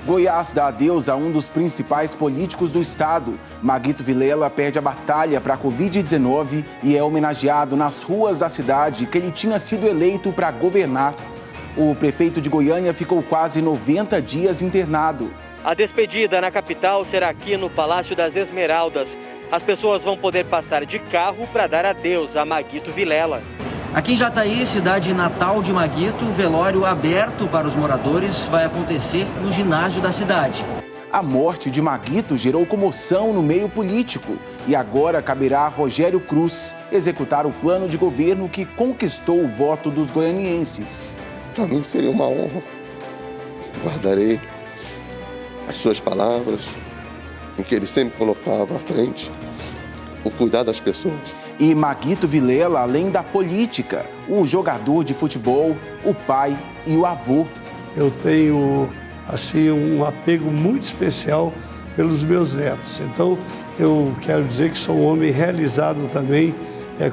Goiás dá adeus a um dos principais políticos do estado. Maguito Vilela perde a batalha para a Covid-19 e é homenageado nas ruas da cidade que ele tinha sido eleito para governar. O prefeito de Goiânia ficou quase 90 dias internado. A despedida na capital será aqui no Palácio das Esmeraldas. As pessoas vão poder passar de carro para dar adeus a Maguito Vilela. Aqui em Jataí, cidade natal de Maguito, o velório aberto para os moradores vai acontecer no ginásio da cidade. A morte de Maguito gerou comoção no meio político e agora caberá a Rogério Cruz executar o plano de governo que conquistou o voto dos goianienses. Para mim seria uma honra. Guardarei as suas palavras, em que ele sempre colocava à frente o cuidar das pessoas. E Maguito Vilela, além da política, o jogador de futebol, o pai e o avô. Eu tenho, assim, um apego muito especial pelos meus netos. Então, eu quero dizer que sou um homem realizado também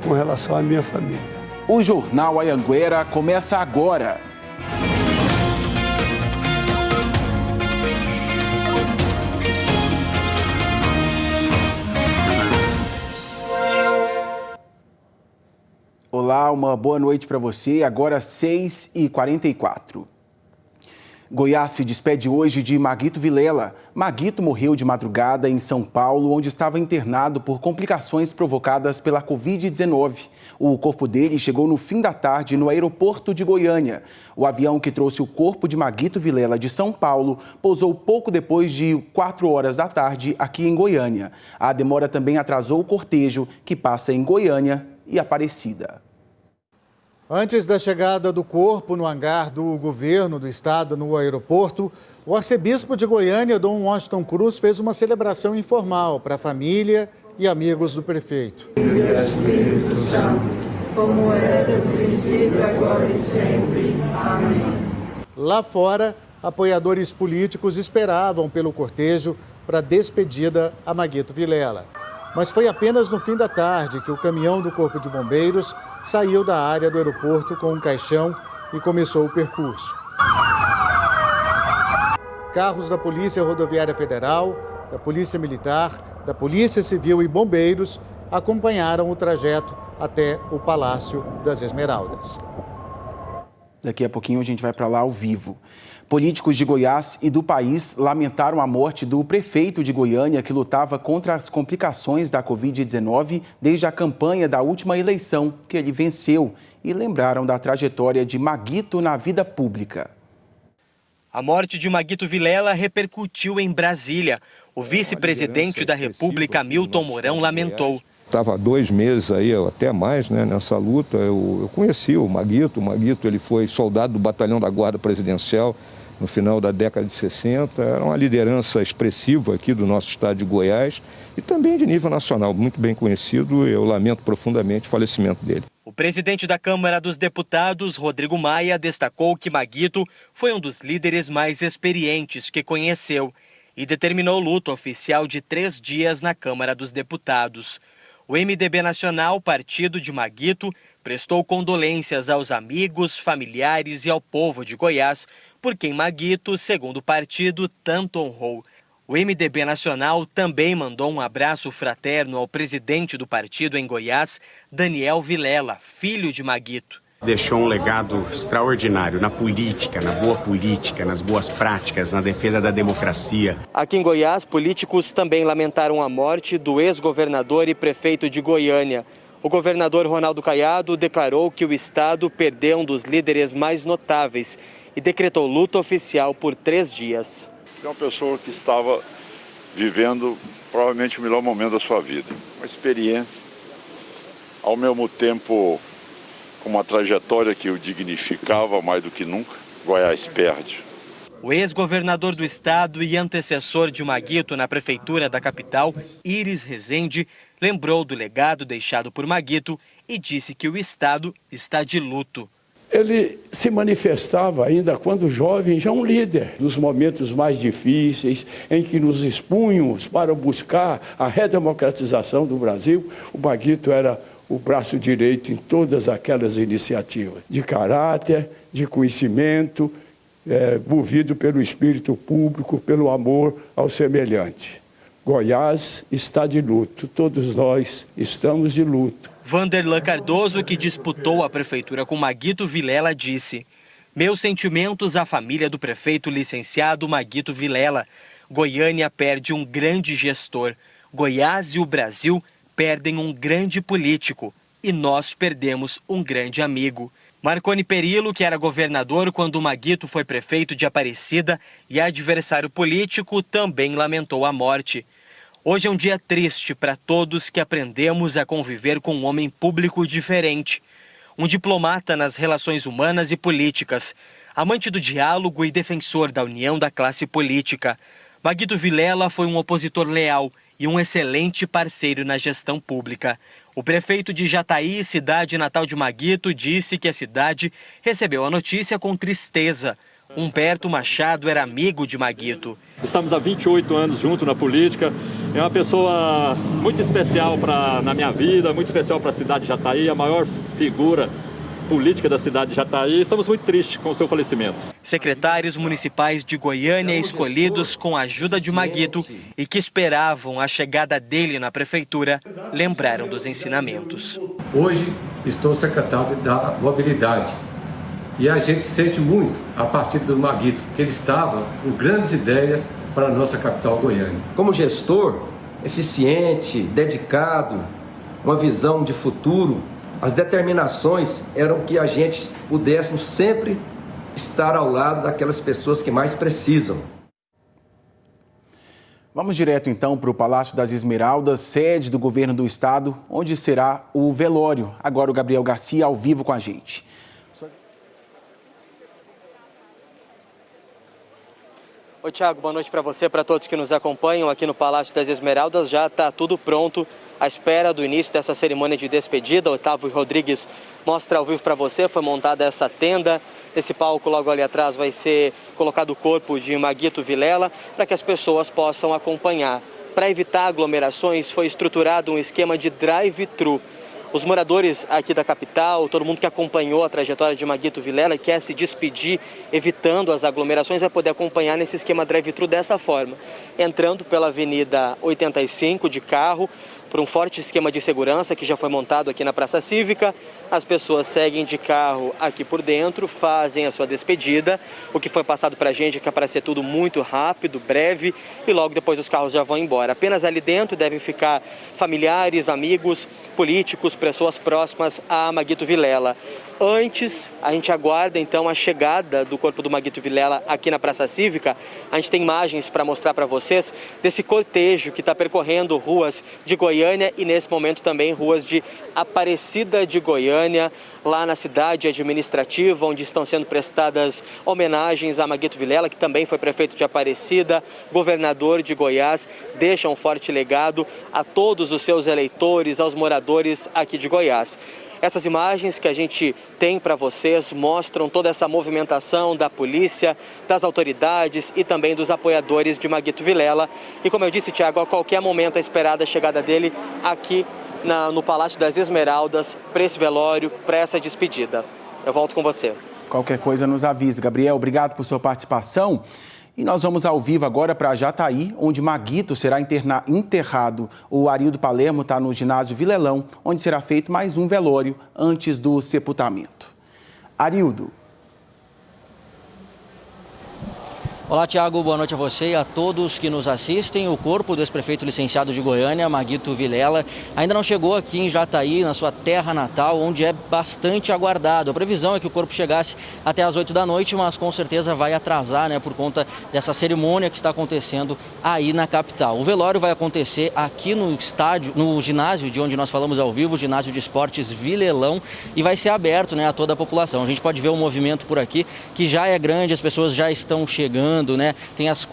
com relação à minha família. O Jornal Anhanguera começa agora. Olá, uma boa noite para você. Agora 6h44. Goiás se despede hoje de Maguito Vilela. Maguito morreu de madrugada em São Paulo, onde estava internado por complicações provocadas pela Covid-19. O corpo dele chegou no fim da tarde no aeroporto de Goiânia. O avião que trouxe o corpo de Maguito Vilela de São Paulo pousou pouco depois de 4 horas da tarde aqui em Goiânia. A demora também atrasou o cortejo que passa em Goiânia e Aparecida. Antes da chegada do corpo no hangar do governo do estado no aeroporto, o arcebispo de Goiânia, Dom Washington Cruz, fez uma celebração informal para a família e amigos do prefeito. Espírito Santo, como era no princípio, agora e sempre. Amém. Lá fora, apoiadores políticos esperavam pelo cortejo para a despedida a Maguito Vilela. Mas foi apenas no fim da tarde que o caminhão do Corpo de Bombeiros saiu da área do aeroporto com um caixão e começou o percurso. Carros da Polícia Rodoviária Federal, da Polícia Militar, da Polícia Civil e bombeiros acompanharam o trajeto até o Palácio das Esmeraldas. Daqui a pouquinho a gente vai para lá ao vivo. Políticos de Goiás e do país lamentaram a morte do prefeito de Goiânia, que lutava contra as complicações da Covid-19 desde a campanha da última eleição, que ele venceu, e lembraram da trajetória de Maguito na vida pública. A morte de Maguito Vilela repercutiu em Brasília. O vice-presidente da República, Hamilton Mourão, lamentou. Estava há 2 meses aí, até mais, né, nessa luta. Eu conheci o Maguito. O Maguito, ele foi soldado do batalhão da Guarda Presidencial no final da década de 60. Era uma liderança expressiva aqui do nosso estado de Goiás e também de nível nacional, muito bem conhecido. Eu lamento profundamente o falecimento dele. O presidente da Câmara dos Deputados, Rodrigo Maia, destacou que Maguito foi um dos líderes mais experientes que conheceu e determinou luto oficial de 3 dias na Câmara dos Deputados. O MDB Nacional, partido de Maguito, prestou condolências aos amigos, familiares e ao povo de Goiás, por quem Maguito, segundo o partido, tanto honrou. O MDB Nacional também mandou um abraço fraterno ao presidente do partido em Goiás, Daniel Vilela, filho de Maguito. Deixou um legado extraordinário na política, na boa política, nas boas práticas, na defesa da democracia. Aqui em Goiás, políticos também lamentaram a morte do ex-governador e prefeito de Goiânia. O governador Ronaldo Caiado declarou que o estado perdeu um dos líderes mais notáveis e decretou luto oficial por 3 dias. É uma pessoa que estava vivendo provavelmente o melhor momento da sua vida. Uma experiência, ao mesmo tempo, com uma trajetória que o dignificava mais do que nunca. Goiás perde. O ex-governador do estado e antecessor de Maguito na prefeitura da capital, Iris Rezende, lembrou do legado deixado por Maguito e disse que o estado está de luto. Ele se manifestava ainda quando jovem, já um líder. Nos momentos mais difíceis, em que nos expunhamos para buscar a redemocratização do Brasil, o Maguito era o braço direito em todas aquelas iniciativas, de caráter, de conhecimento movido pelo espírito público, pelo amor ao semelhante. Goiás está de luto, todos nós estamos de luto. Vanderlan Cardoso, que disputou a prefeitura com Maguito Vilela, disse: meus sentimentos à família do prefeito licenciado Maguito Vilela. Goiânia perde um grande gestor. Goiás e o Brasil perdem um grande político. E nós perdemos um grande amigo. Marconi Perillo, que era governador quando Maguito foi prefeito de Aparecida e adversário político, também lamentou a morte. Hoje é um dia triste para todos que aprendemos a conviver com um homem público diferente. Um diplomata nas relações humanas e políticas, amante do diálogo e defensor da união da classe política. Maguito Vilela foi um opositor leal e um excelente parceiro na gestão pública. O prefeito de Jataí, cidade natal de Maguito, disse que a cidade recebeu a notícia com tristeza. Humberto Machado era amigo de Maguito. Estamos há 28 anos juntos na política. É uma pessoa muito especial na minha vida, muito especial para a cidade de Jataí, a maior figura política da cidade de Jataí. Estamos muito tristes com o seu falecimento. Secretários municipais de Goiânia escolhidos com a ajuda de Maguito e que esperavam a chegada dele na prefeitura, lembraram dos ensinamentos. Hoje estou secretário da Mobilidade e a gente sente muito a partir do Maguito, que ele estava com grandes ideias para a nossa capital Goiânia. Como gestor eficiente, dedicado, uma visão de futuro, as determinações eram que a gente pudéssemos sempre estar ao lado daquelas pessoas que mais precisam. Vamos direto então para o Palácio das Esmeraldas, sede do governo do estado, onde será o velório. Agora o Gabriel Garcia ao vivo com a gente. Oi, Thiago, boa noite para você, para todos que nos acompanham aqui no Palácio das Esmeraldas. Já está tudo pronto à espera do início dessa cerimônia de despedida. Otávio Rodrigues mostra ao vivo para você, foi montada essa tenda. Nesse palco logo ali atrás vai ser colocado o corpo de Maguito Vilela para que as pessoas possam acompanhar. Para evitar aglomerações, foi estruturado um esquema de drive-thru. Os moradores aqui da capital, todo mundo que acompanhou a trajetória de Maguito Vilela e quer se despedir, evitando as aglomerações, vai poder acompanhar nesse esquema drive-thru dessa forma. Entrando pela Avenida 85 de carro, por um forte esquema de segurança que já foi montado aqui na Praça Cívica. As pessoas seguem de carro aqui por dentro, fazem a sua despedida. O que foi passado para a gente é que é para ser tudo muito rápido, breve, e logo depois os carros já vão embora. Apenas ali dentro devem ficar familiares, amigos, políticos, pessoas próximas a Maguito Vilela. Antes, a gente aguarda então a chegada do corpo do Maguito Vilela aqui na Praça Cívica. A gente tem imagens para mostrar para vocês desse cortejo que está percorrendo ruas de Goiânia e nesse momento também ruas de Aparecida de Goiânia, lá na cidade administrativa, onde estão sendo prestadas homenagens a Maguito Vilela, que também foi prefeito de Aparecida, governador de Goiás, deixa um forte legado a todos os seus eleitores, aos moradores aqui de Goiás. Essas imagens que a gente tem para vocês mostram toda essa movimentação da polícia, das autoridades e também dos apoiadores de Maguito Vilela. E como eu disse, Thiago, a qualquer momento é esperada a chegada dele aqui no Palácio das Esmeraldas para esse velório, para essa despedida. Eu volto com você. Qualquer coisa nos avisa. Gabriel, obrigado por sua participação. E nós vamos ao vivo agora para Jataí, onde Maguito será enterrado. O Arildo Palermo está no ginásio Vilelão, onde será feito mais um velório antes do sepultamento. Arildo. Olá, Thiago, boa noite a você e a todos que nos assistem. O corpo do ex-prefeito licenciado de Goiânia, Maguito Vilela, ainda não chegou aqui em Jataí, na sua terra natal, onde é bastante aguardado. A previsão é que o corpo chegasse até às 8 da noite, mas com certeza vai atrasar, né, por conta dessa cerimônia que está acontecendo aí na capital. O velório vai acontecer aqui no estádio, no ginásio de onde nós falamos ao vivo, o ginásio de esportes Vilelão, e vai ser aberto, né, a toda a população. A gente pode ver o movimento por aqui, que já é grande, as pessoas já estão chegando. Né? Tem as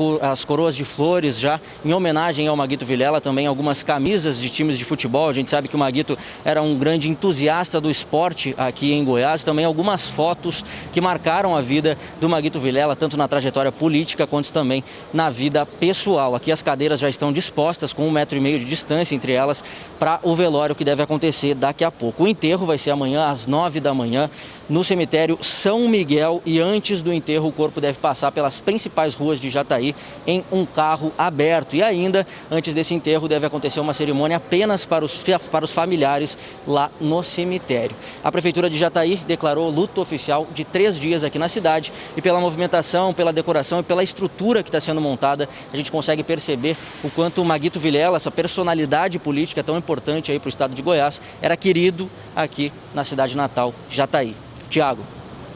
coroas de flores já em homenagem ao Maguito Vilela, também algumas camisas de times de futebol. A gente sabe que o Maguito era um grande entusiasta do esporte aqui em Goiás. Também algumas fotos que marcaram a vida do Maguito Vilela, tanto na trajetória política quanto também na vida pessoal. Aqui as cadeiras já estão dispostas com 1,5 metro de distância entre elas para o velório que deve acontecer daqui a pouco. O enterro vai ser amanhã às 9 da manhã no cemitério São Miguel e antes do enterro o corpo deve passar pelas principais ruas de Jataí em um carro aberto. E ainda, antes desse enterro, deve acontecer uma cerimônia apenas para os familiares lá no cemitério. A Prefeitura de Jataí declarou luto oficial de 3 dias aqui na cidade e pela movimentação, pela decoração e pela estrutura que está sendo montada, a gente consegue perceber o quanto o Maguito Vilela, essa personalidade política tão importante aí para o estado de Goiás, era querido aqui na cidade natal, Jataí. Tiago.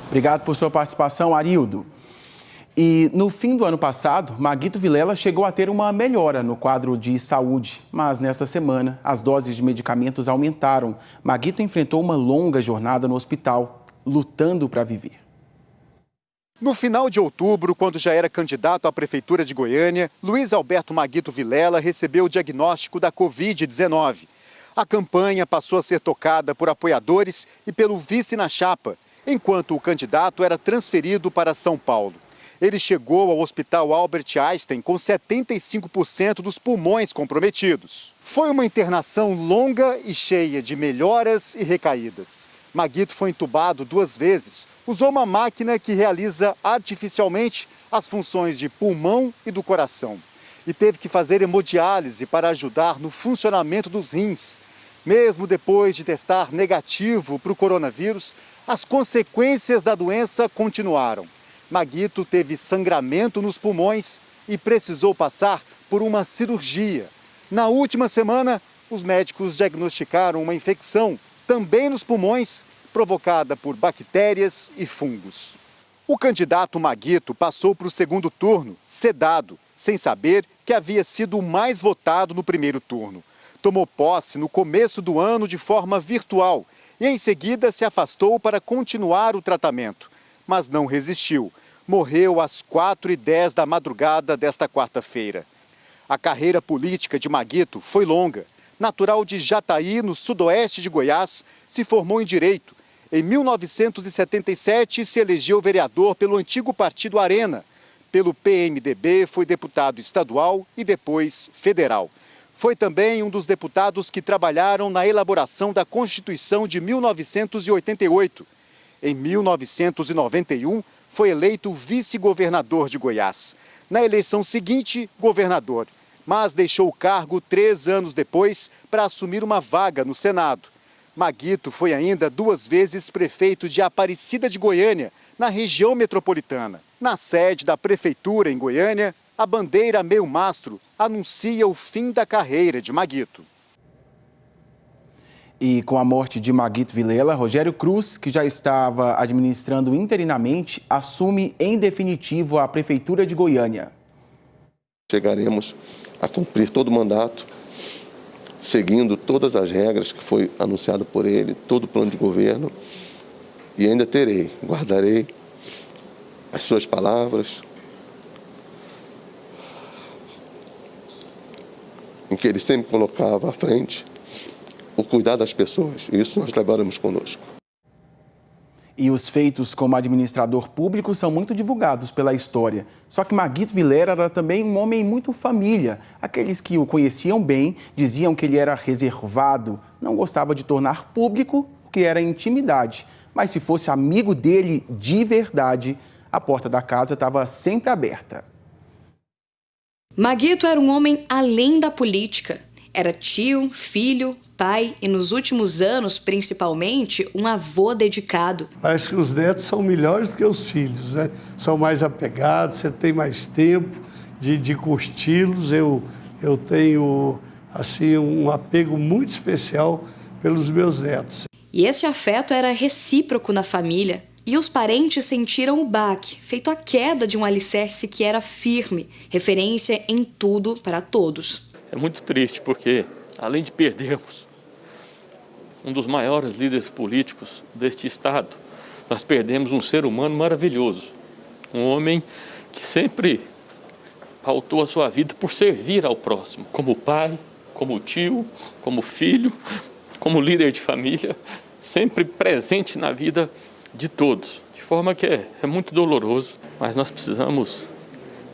Obrigado por sua participação, Arildo. E no fim do ano passado, Maguito Vilela chegou a ter uma melhora no quadro de saúde, mas nessa semana as doses de medicamentos aumentaram. Maguito enfrentou uma longa jornada no hospital, lutando para viver. No final de outubro, quando já era candidato à Prefeitura de Goiânia, Luiz Alberto Maguito Vilela recebeu o diagnóstico da Covid-19. A campanha passou a ser tocada por apoiadores e pelo vice na chapa, enquanto o candidato era transferido para São Paulo. Ele chegou ao Hospital Albert Einstein com 75% dos pulmões comprometidos. Foi uma internação longa e cheia de melhoras e recaídas. Maguito foi entubado 2 vezes, usou uma máquina que realiza artificialmente as funções de pulmão e do coração. E teve que fazer hemodiálise para ajudar no funcionamento dos rins. Mesmo depois de testar negativo para o coronavírus, as consequências da doença continuaram. Maguito teve sangramento nos pulmões e precisou passar por uma cirurgia. Na última semana, os médicos diagnosticaram uma infecção, também nos pulmões, provocada por bactérias e fungos. O candidato Maguito passou para o segundo turno, sedado, sem saber que havia sido o mais votado no primeiro turno. Tomou posse no começo do ano de forma virtual e em seguida se afastou para continuar o tratamento, mas não resistiu. Morreu às 4h10 da madrugada desta quarta-feira. A carreira política de Maguito foi longa. Natural de Jataí, no sudoeste de Goiás, se formou em Direito. Em 1977, se elegeu vereador pelo antigo partido Arena. Pelo PMDB, foi deputado estadual e depois federal. Foi também um dos deputados que trabalharam na elaboração da Constituição de 1988. Em 1991, foi eleito vice-governador de Goiás. Na eleição seguinte, governador, mas deixou o cargo 3 anos depois para assumir uma vaga no Senado. Maguito foi ainda 2 vezes prefeito de Aparecida de Goiânia, na região metropolitana. Na sede da prefeitura em Goiânia, a bandeira meio mastro anuncia o fim da carreira de Maguito. E com a morte de Maguito Vilela, Rogério Cruz, que já estava administrando interinamente, assume em definitivo a Prefeitura de Goiânia. Chegaremos a cumprir todo o mandato, seguindo todas as regras que foi anunciado por ele, todo o plano de governo, e ainda guardarei as suas palavras, em que ele sempre colocava à frente o cuidar das pessoas. Isso nós levaremos conosco. E os feitos como administrador público são muito divulgados pela história. Só que Maguito Vilela era também um homem muito família. Aqueles que o conheciam bem diziam que ele era reservado, não gostava de tornar público o que era intimidade. Mas se fosse amigo dele de verdade, a porta da casa estava sempre aberta. Maguito era um homem além da política. Era tio, filho, pai e, nos últimos anos, principalmente, um avô dedicado. Parece que os netos são melhores do que os filhos, né? São mais apegados, você tem mais tempo de curti-los. Eu tenho, assim, um apego muito especial pelos meus netos. E esse afeto era recíproco na família. E os parentes sentiram o baque, feito a queda de um alicerce que era firme, referência em tudo para todos. É muito triste porque, além de perdermos um dos maiores líderes políticos deste estado, nós perdemos um ser humano maravilhoso. Um homem que sempre pautou a sua vida por servir ao próximo, como pai, como tio, como filho, como líder de família, sempre presente na vida de todos, de forma que é muito doloroso, mas nós precisamos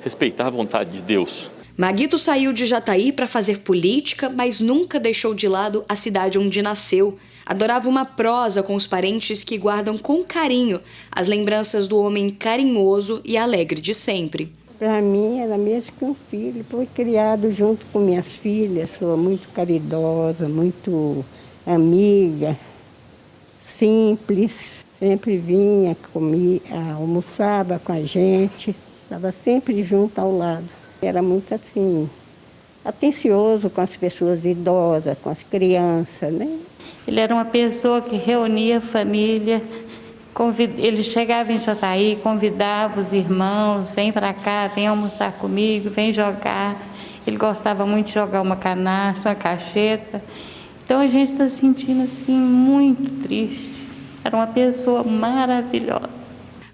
respeitar a vontade de Deus. Maguito saiu de Jataí para fazer política, mas nunca deixou de lado a cidade onde nasceu. Adorava uma prosa com os parentes que guardam com carinho as lembranças do homem carinhoso e alegre de sempre. Para mim era mesmo que um filho, foi criado junto com minhas filhas, sou muito caridosa, muito amiga, simples, sempre vinha, comia, almoçava com a gente, estava sempre junto ao lado. Era muito assim, atencioso com as pessoas idosas, com as crianças, né? Ele era uma pessoa que reunia a família, ele chegava em Jataí, convidava os irmãos, vem para cá, vem almoçar comigo, vem jogar. Ele gostava muito de jogar uma canastra, uma cacheta. Então a gente está se sentindo assim muito triste. Era uma pessoa maravilhosa.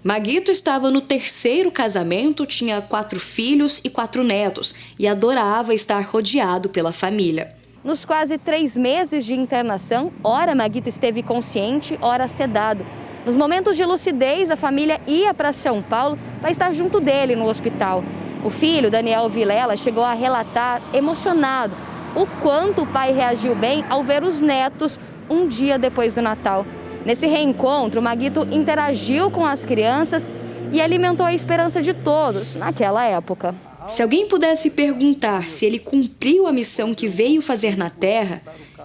Maguito estava no 3º casamento, tinha 4 filhos e 4 netos e adorava estar rodeado pela família. Nos quase 3 meses de internação, ora Maguito esteve consciente, ora sedado. Nos momentos de lucidez, a família ia para São Paulo para estar junto dele no hospital. O filho, Daniel Vilela, chegou a relatar, emocionado, o quanto o pai reagiu bem ao ver os netos um dia depois do Natal. Nesse reencontro, Maguito interagiu com as crianças e alimentou a esperança de todos naquela época. Se alguém pudesse perguntar se ele cumpriu a missão que veio fazer na Terra,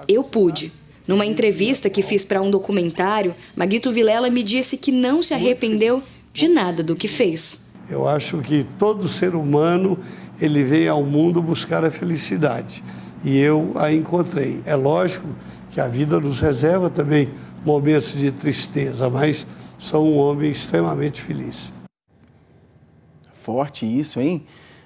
eu pude. Numa entrevista que fiz para um documentário, Maguito Vilela me disse que não se arrependeu de nada do que fez. Eu acho que todo ser humano, ele vem ao mundo buscar a felicidade. E eu a encontrei. É lógico que a vida nos reserva também momentos de tristeza, mas sou um homem extremamente feliz. Forte isso, hein?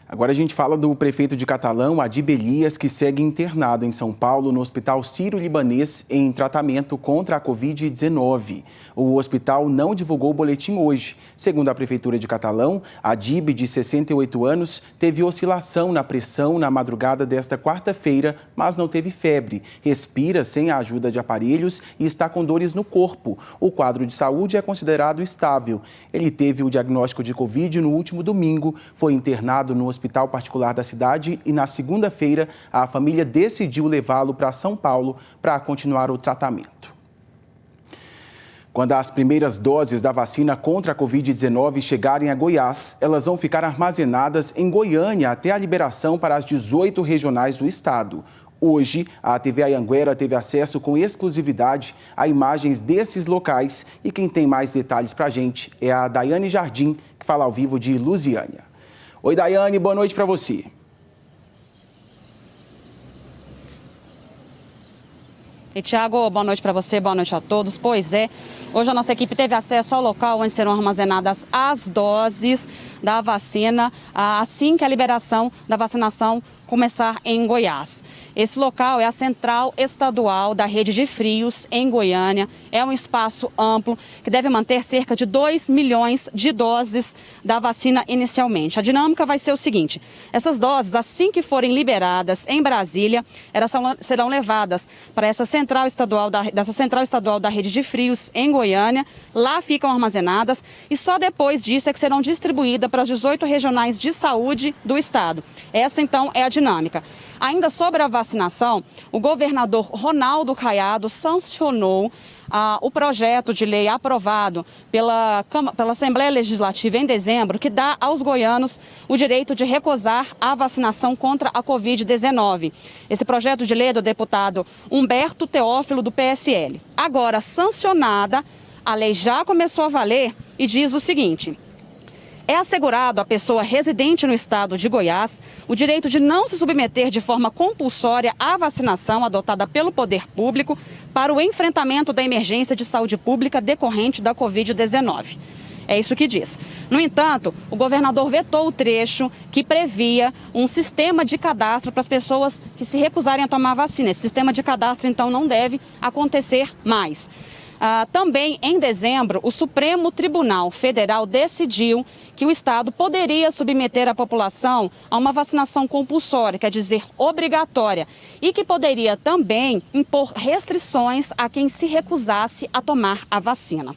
Agora a gente fala do prefeito de Catalão, Adib Elias, que segue internado em São Paulo no Hospital Sírio-Libanês em tratamento contra a Covid-19. O hospital não divulgou o boletim hoje. Segundo a Prefeitura de Catalão, Adib, de 68 anos, teve oscilação na pressão na madrugada desta quarta-feira, mas não teve febre. Respira sem a ajuda de aparelhos e está com dores no corpo. O quadro de saúde é considerado estável. Ele teve o diagnóstico de Covid no último domingo, foi internado no hospital particular da cidade e na segunda-feira a família decidiu levá-lo para São Paulo para continuar o tratamento. Quando as primeiras doses da vacina contra a Covid-19 chegarem a Goiás, elas vão ficar armazenadas em Goiânia até a liberação para as 18 regionais do estado. Hoje, a TV Anhanguera teve acesso com exclusividade a imagens desses locais e quem tem mais detalhes para a gente é a Daiane Jardim, que fala ao vivo de Lusiânia. Oi, Daiane, boa noite para você. E, Tiago, boa noite para você, boa noite a todos. Pois é, hoje a nossa equipe teve acesso ao local onde serão armazenadas as doses da vacina assim que a liberação da vacinação começar em Goiás. Esse local é a Central Estadual da Rede de Frios, em Goiânia. É um espaço amplo que deve manter cerca de 2 milhões de doses da vacina inicialmente. A dinâmica vai ser o seguinte: essas doses, assim que forem liberadas em Brasília, elas serão levadas para essa Central Estadual da Rede de Frios, em Goiânia. Lá ficam armazenadas e só depois disso é que serão distribuídas para as 18 regionais de saúde do estado. Essa, então, é a dinâmica. Ainda sobre a vacinação, o governador Ronaldo Caiado sancionou o projeto de lei aprovado pela Assembleia Legislativa em dezembro, que dá aos goianos o direito de recusar a vacinação contra a Covid-19. Esse projeto de lei é do deputado Humberto Teófilo, do PSL. Agora sancionada, a lei já começou a valer e diz o seguinte: é assegurado à pessoa residente no estado de Goiás o direito de não se submeter de forma compulsória à vacinação adotada pelo poder público para o enfrentamento da emergência de saúde pública decorrente da Covid-19. É isso que diz. No entanto, o governador vetou o trecho que previa um sistema de cadastro para as pessoas que se recusarem a tomar a vacina. Esse sistema de cadastro, então, não deve acontecer mais. Também em dezembro, o Supremo Tribunal Federal decidiu que o Estado poderia submeter a população a uma vacinação compulsória, quer dizer, obrigatória, e que poderia também impor restrições a quem se recusasse a tomar a vacina.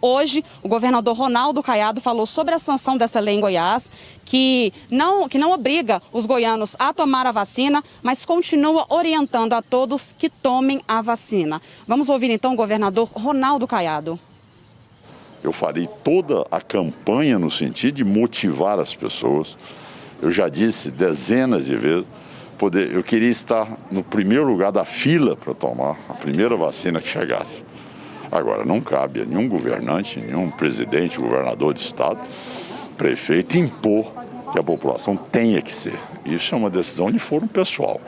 Hoje, o governador Ronaldo Caiado falou sobre a sanção dessa lei em Goiás, que não obriga os goianos a tomar a vacina, mas continua orientando a todos que tomem a vacina. Vamos ouvir então o governador Ronaldo Caiado. Eu farei toda a campanha no sentido de motivar as pessoas. Eu já disse dezenas de vezes, eu queria estar no primeiro lugar da fila para tomar a primeira vacina que chegasse. Agora, não cabe a nenhum governante, nenhum presidente, governador de estado, prefeito impor que a população tenha que ser. Isso é uma decisão de foro pessoal.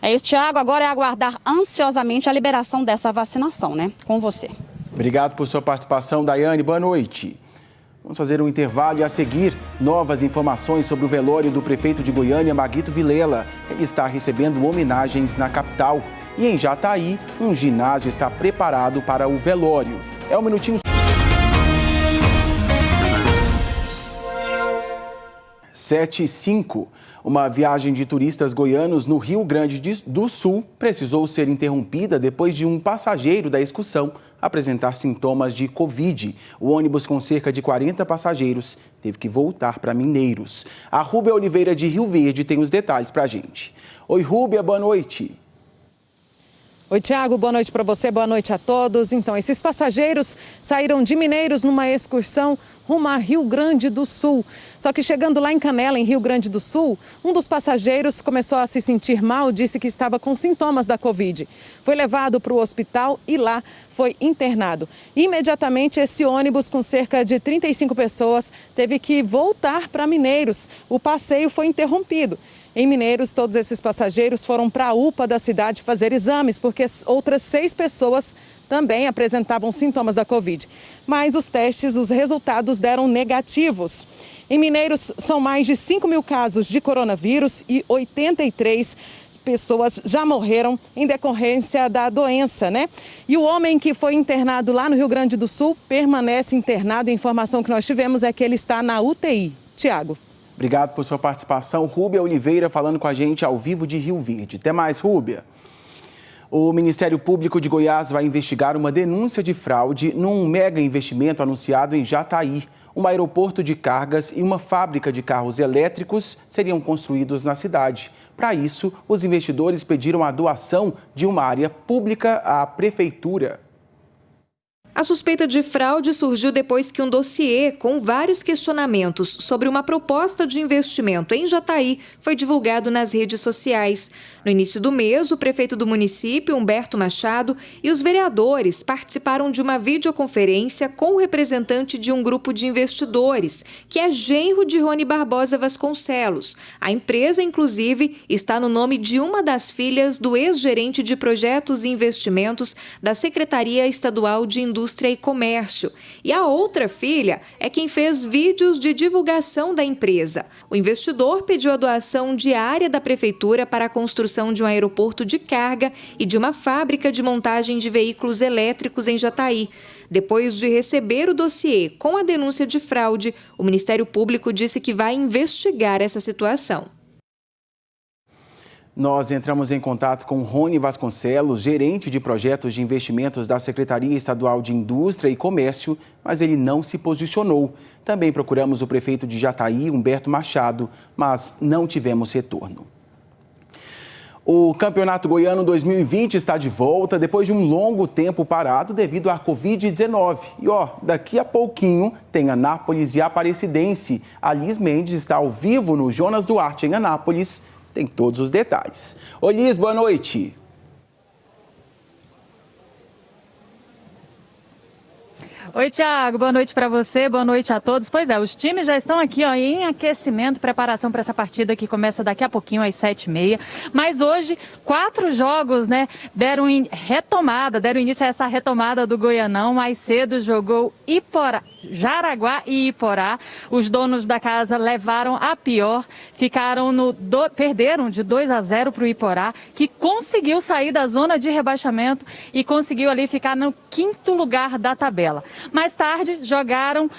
É isso, Tiago. Agora é aguardar ansiosamente a liberação dessa vacinação, né? Com você. Obrigado por sua participação, Daiane. Boa noite. Vamos fazer um intervalo e a seguir, novas informações sobre o velório do prefeito de Goiânia, Maguito Vilela. Ele está recebendo homenagens na capital. E em Jataí, um ginásio está preparado para o velório. É um minutinho. 7h05. Uma viagem de turistas goianos no Rio Grande do Sul precisou ser interrompida depois de um passageiro da excursão apresentar sintomas de Covid. O ônibus com cerca de 40 passageiros teve que voltar para Mineiros. A Rúbia Oliveira de Rio Verde tem os detalhes para a gente. Oi, Rúbia, boa noite. Oi, Tiago, boa noite para você, boa noite a todos. Então, esses passageiros saíram de Mineiros numa excursão rumo a Rio Grande do Sul. Só que chegando lá em Canela, em Rio Grande do Sul, um dos passageiros começou a se sentir mal, disse que estava com sintomas da Covid. Foi levado para o hospital e lá foi internado. Imediatamente, esse ônibus com cerca de 35 pessoas teve que voltar para Mineiros. O passeio foi interrompido. Em Mineiros, todos esses passageiros foram para a UPA da cidade fazer exames, porque outras 6 pessoas também apresentavam sintomas da Covid. Mas os testes, os resultados deram negativos. Em Mineiros, são mais de 5 mil casos de coronavírus e 83 pessoas já morreram em decorrência da doença, né? E o homem que foi internado lá no Rio Grande do Sul permanece internado. A informação que nós tivemos é que ele está na UTI. Tiago. Obrigado por sua participação. Rúbia Oliveira falando com a gente ao vivo de Rio Verde. Até mais, Rúbia. O Ministério Público de Goiás vai investigar uma denúncia de fraude num mega investimento anunciado em Jataí. Um aeroporto de cargas e uma fábrica de carros elétricos seriam construídos na cidade. Para isso, os investidores pediram a doação de uma área pública à prefeitura. A suspeita de fraude surgiu depois que um dossiê com vários questionamentos sobre uma proposta de investimento em Jataí foi divulgado nas redes sociais. No início do mês, o prefeito do município, Humberto Machado, e os vereadores participaram de uma videoconferência com o representante de um grupo de investidores, que é genro de Rony Barbosa Vasconcelos. A empresa, inclusive, está no nome de uma das filhas do ex-gerente de projetos e investimentos da Secretaria Estadual de Indústria e Comércio. E a outra filha é quem fez vídeos de divulgação da empresa. O investidor pediu a doação diária da prefeitura para a construção de um aeroporto de carga e de uma fábrica de montagem de veículos elétricos em Jataí. Depois de receber o dossiê com a denúncia de fraude, o Ministério Público disse que vai investigar essa situação. Nós entramos em contato com Rony Vasconcelos, gerente de projetos de investimentos da Secretaria Estadual de Indústria e Comércio, mas ele não se posicionou. Também procuramos o prefeito de Jataí, Humberto Machado, mas não tivemos retorno. O Campeonato Goiano 2020 está de volta depois de um longo tempo parado devido à Covid-19. E daqui a pouquinho tem Anápolis e Aparecidense. A Liz Mendes está ao vivo no Jonas Duarte, em Anápolis. Tem todos os detalhes. Oi, Liz, boa noite. Oi, Tiago, boa noite para você, boa noite a todos. Pois é, os times já estão aqui em aquecimento, preparação para essa partida que começa daqui a pouquinho às 7h30. Mas hoje, 4 jogos, deram início a essa retomada do Goianão. Mais cedo jogou Jaraguá e Iporá. Os donos da casa levaram a pior, perderam de 2-0 para o Iporá, que conseguiu sair da zona de rebaixamento e conseguiu ali ficar no 5º lugar da tabela. Mais tarde, jogaram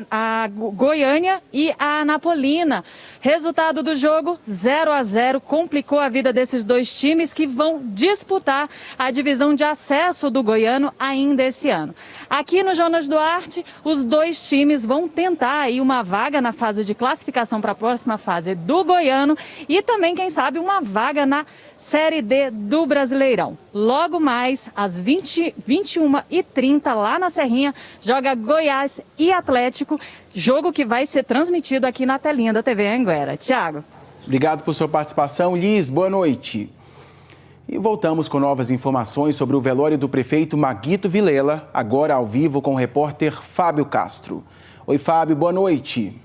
a Goiânia e a Anapolina. Resultado do jogo, 0-0, complicou a vida desses dois times que vão disputar a divisão de acesso do Goiano ainda esse ano. Aqui no Jonas Duarte, os dois times vão tentar aí uma vaga na fase de classificação para a próxima fase do Goiano e também, quem sabe, uma vaga na Série D do Brasileirão. Logo mais, às 21h30, lá na Serrinha, joga Goiás e Atlético, jogo que vai ser transmitido aqui na telinha da TV Anhanguera. Tiago. Obrigado por sua participação. Liz, boa noite. E voltamos com novas informações sobre o velório do prefeito Maguito Vilela, agora ao vivo com o repórter Fábio Castro. Oi, Fábio, boa noite.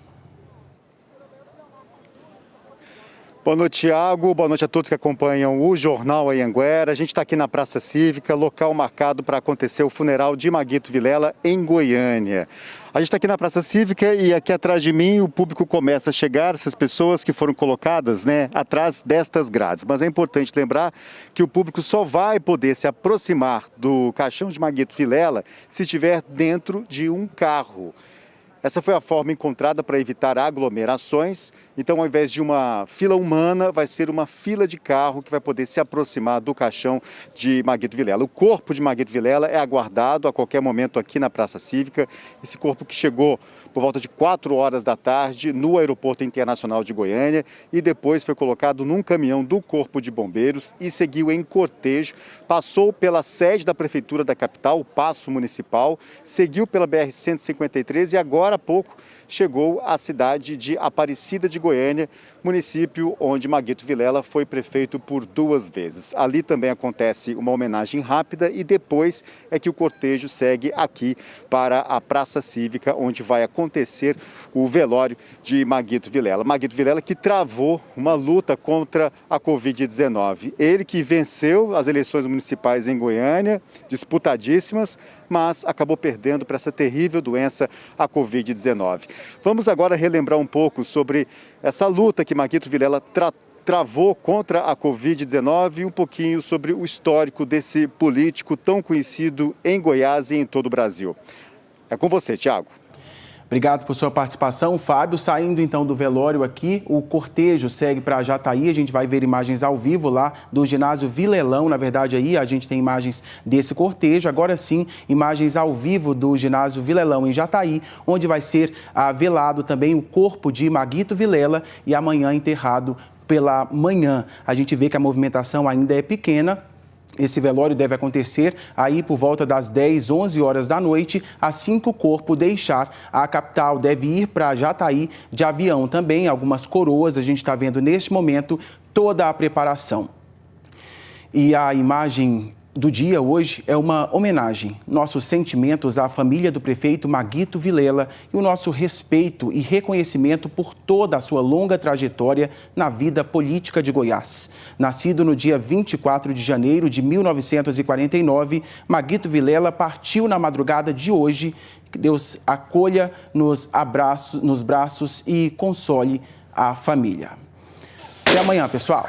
Boa noite, Tiago. Boa noite a todos que acompanham o Jornal Anhanguera. A gente está aqui na Praça Cívica, local marcado para acontecer o funeral de Maguito Vilela em Goiânia. A gente está aqui na Praça Cívica e aqui atrás de mim o público começa a chegar, essas pessoas que foram colocadas, atrás destas grades. Mas é importante lembrar que o público só vai poder se aproximar do caixão de Maguito Vilela se estiver dentro de um carro. Essa foi a forma encontrada para evitar aglomerações. Então, ao invés de uma fila humana, vai ser uma fila de carro que vai poder se aproximar do caixão de Maguito Vilela. O corpo de Maguito Vilela é aguardado a qualquer momento aqui na Praça Cívica. Esse corpo que chegou por volta de 4 horas da tarde no Aeroporto Internacional de Goiânia e depois foi colocado num caminhão do Corpo de Bombeiros e seguiu em cortejo, passou pela sede da Prefeitura da capital, o Paço Municipal, seguiu pela BR-153 e agora há pouco chegou à cidade de Aparecida de Goiânia, município onde Maguito Vilela foi prefeito por 2 vezes. Ali também acontece uma homenagem rápida e depois é que o cortejo segue aqui para a Praça Cívica, onde vai acontecer o velório de Maguito Vilela. Maguito Vilela que travou uma luta contra a Covid-19. Ele que venceu as eleições municipais em Goiânia, disputadíssimas, mas acabou perdendo para essa terrível doença, a Covid-19. Vamos agora relembrar um pouco sobre essa luta que Maguito Vilela travou contra a Covid-19 e um pouquinho sobre o histórico desse político tão conhecido em Goiás e em todo o Brasil. É com você, Tiago. Obrigado por sua participação, Fábio. Saindo então do velório aqui, o cortejo segue para Jataí. A gente vai ver imagens ao vivo lá do ginásio Vilelão. Na verdade, aí a gente tem imagens desse cortejo. Agora sim, imagens ao vivo do ginásio Vilelão em Jataí, onde vai ser velado também o corpo de Maguito Vilela e amanhã enterrado pela manhã. A gente vê que a movimentação ainda é pequena. Esse velório deve acontecer aí por volta das 10, 11 horas da noite, assim que o corpo deixar a capital. Deve ir para Jataí de avião também, algumas coroas. A gente está vendo neste momento toda a preparação. E a imagem do dia hoje é uma homenagem. Nossos sentimentos à família do prefeito Maguito Vilela e o nosso respeito e reconhecimento por toda a sua longa trajetória na vida política de Goiás. Nascido no dia 24 de janeiro de 1949, Maguito Vilela partiu na madrugada de hoje. Que Deus acolha nos braços e console a família. Até amanhã, pessoal.